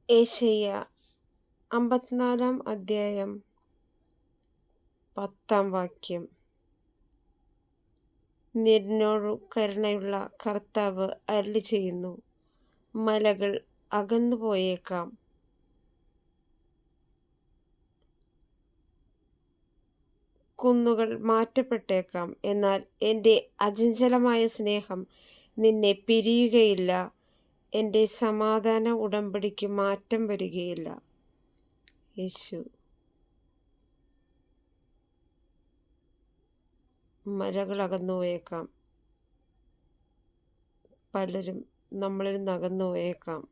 ഏശയ്യ 54 അധ്യായം 10 നിന്നോടു കരുണയുള്ള കർത്താവ് അരുളിച്ചെയ്യുന്നു, മലകൾ അകന്നുപോയേക്കാം, കുന്നുകൾ മാറ്റപ്പെട്ടേക്കാം, എന്നാൽ എൻ്റെ അചഞ്ചലമായ സ്നേഹം നിന്നെ പിരിയുകയില്ല, എൻ്റെ സമാധാന ഉടമ്പടിക്ക് മാറ്റം വരികയില്ല. യേശു. മലകൾ അകന്നുപോയേക്കാം, പലരും നമ്മളിൽ നിന്ന് അകന്നുപോയേക്കാം.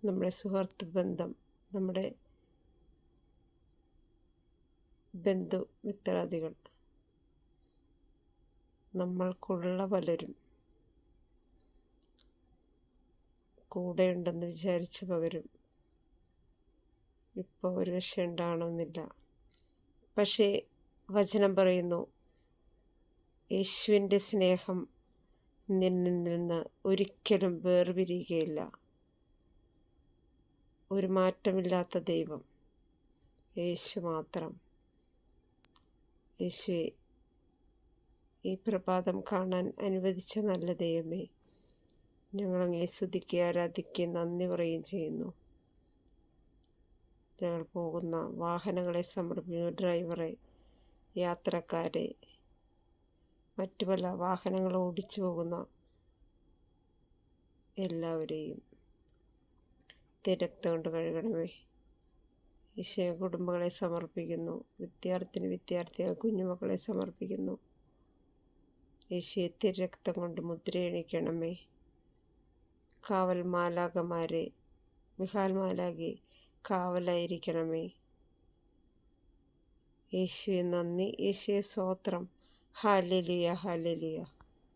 നമ്മുടെ സുഹൃത്ത് ബന്ധം, നമ്മുടെ ബന്ധുമിത്രാദികൾ, നമ്മൾക്കുള്ള പലരും കൂടെയുണ്ടെന്ന് വിചാരിച്ച പകരം ഇപ്പോൾ ഒരു പക്ഷേ ഉണ്ടാകണമെന്നില്ല. പക്ഷേ വചനം പറയുന്നു, യേശുവിൻ്റെ സ്നേഹം നിന്നിൽ നിന്ന് ഒരിക്കലും വേർപിരിയുകയില്ല. ഒരു മാറ്റമില്ലാത്ത ദൈവം യേശു മാത്രം. യേശുവെ, ഈ പ്രഭാതം കാണാൻ അനുവദിച്ച നല്ല ദൈവമേ, ഞങ്ങളങ്ങേ സ്തുതിക്കുകയും ആരാധിക്കുകയും നന്ദി പറയുകയും ചെയ്യുന്നു. ഞങ്ങൾ പോകുന്ന വാഹനങ്ങളെ സമർപ്പിക്കുന്നു, ഡ്രൈവറെ, യാത്രക്കാരെ, മറ്റു പല വാഹനങ്ങൾ ഓടിച്ചു പോകുന്ന എല്ലാവരെയും രക്തം കൊണ്ട് കഴുകണമേ. ഈശോയെ, കുടുംബങ്ങളെ സമർപ്പിക്കുന്നു, വിദ്യാർത്ഥികൾ, കുഞ്ഞുമക്കളെ സമർപ്പിക്കുന്നു. ഈശോയെ, രക്തം കൊണ്ട് മുദ്രയണിക്കണമേ. കാവൽ മാലാഖമാരെ, മിഖാൽ മാലാഖയെ കാവലായിരിക്കണമേ. യേശുവെ നന്ദി, യേശുവെ സ്തോത്രം. Hallelujah, hallelujah.